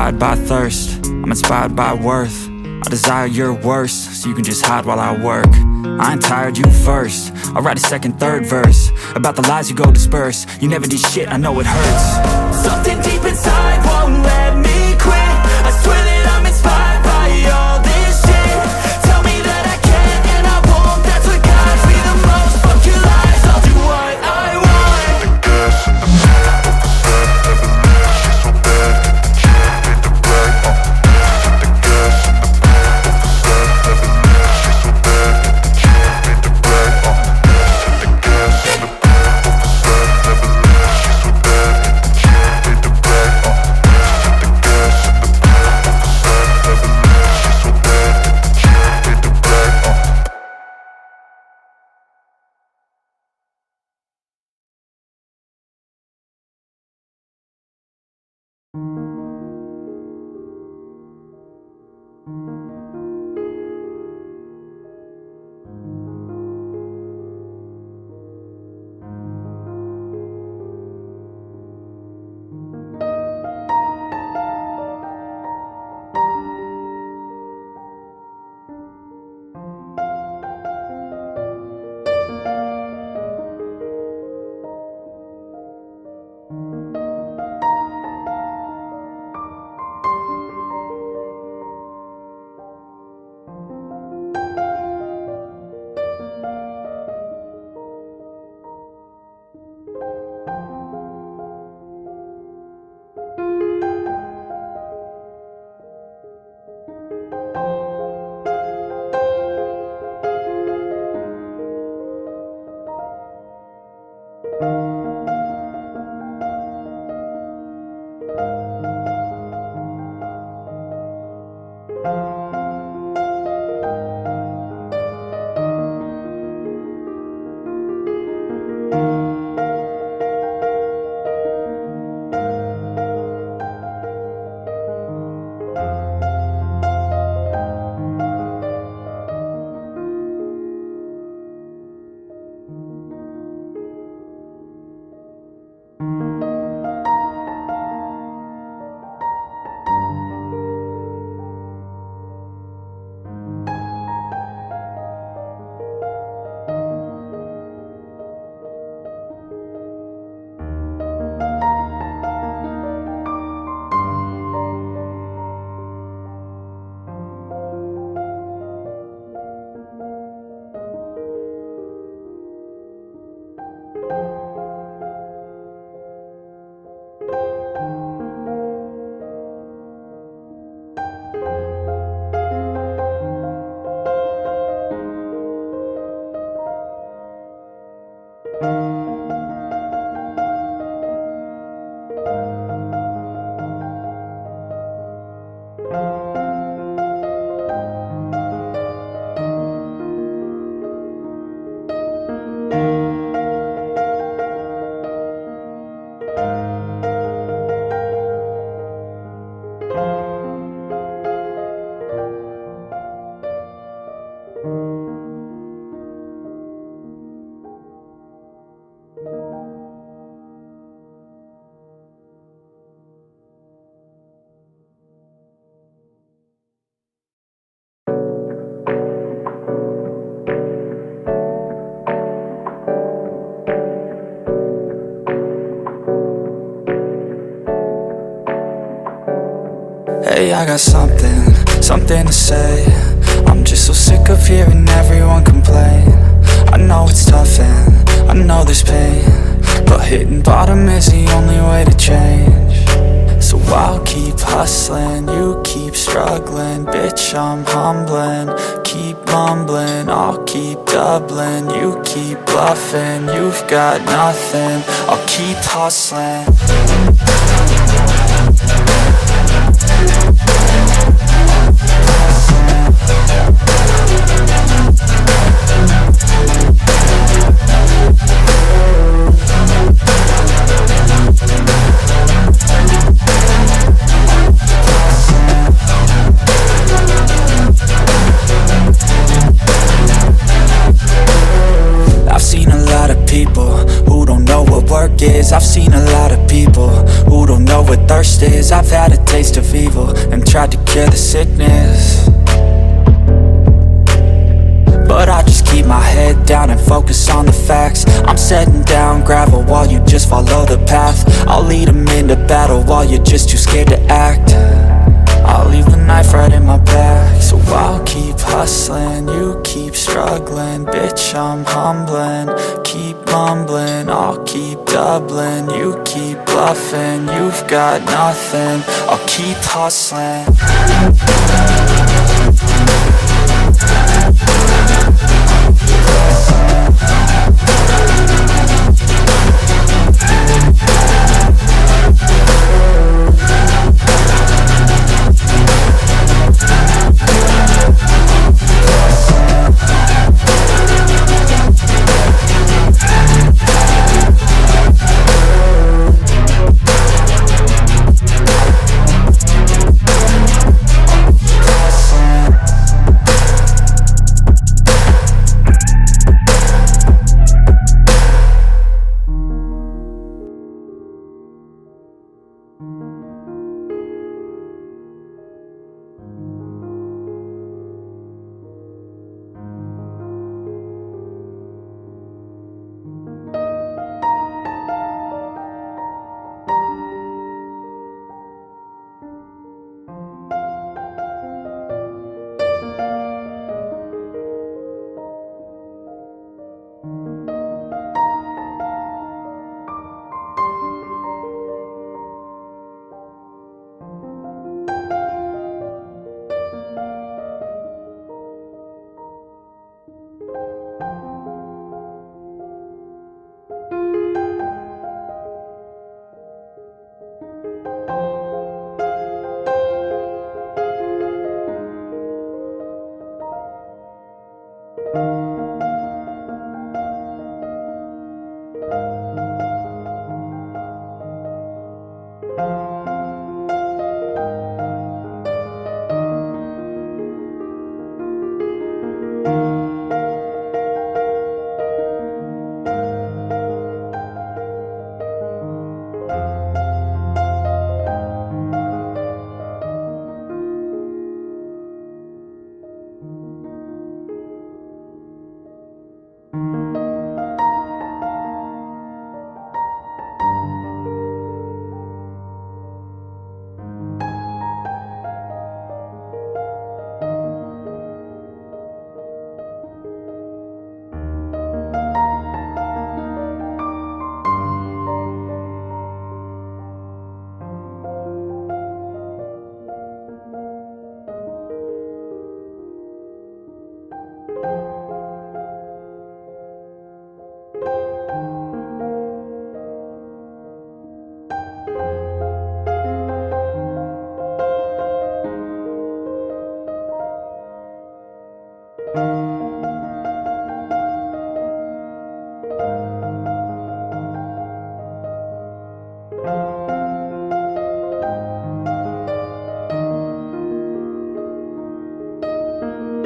inspired by thirst, I'm inspired by worth. I desire your worst, so you can just hide while I work. I ain't tired, you first. I'll write a second, third verse about the lies you go disperse. You never did shit, I know it hurts. Something deep inside won't let me quit. I swear that I'm inspired by all this shit. Tell me that I can and I won't. That's what guides me the most. Fuck your lies, I'll do what I want. The gas in the back of the set, never leave, she's so bad. Can't hit the brake, the gas in the back of the set, never leave, she's so bad. Can't hit the brake, the gas in the back of the set, never leave, she's so bad. Can't hit the brake, the gas in the back of the set, never leave, she's so bad. Can't hit the brake, Hey, I got something to say. I'm just so sick of hearing everyone complain. I know it's tough and I know there's pain, but hitting bottom is the only way to change. So I'll keep hustling, you keep struggling. Bitch, I'm humbling, keep mumbling. I'll keep doubling, you keep bluffing. You've got nothing, I'll keep hustling. I've seen a lot of people who don't know what work is. I've seen a lot of people who don't know what thirst is. I've had a taste of evil and tried to cure the sickness, but I just keep my head down and focus on the facts. I'm setting down gravel while you just follow the path. I'll lead them into battle while you're just too scared to act. I'll leave the knife right in my back. So I'll keep hustling, you keep struggling. Bitch, I'm humbling, keep mumbling. I'll keep doubling, you keep bluffing. You've got nothing, I'll keep hustling.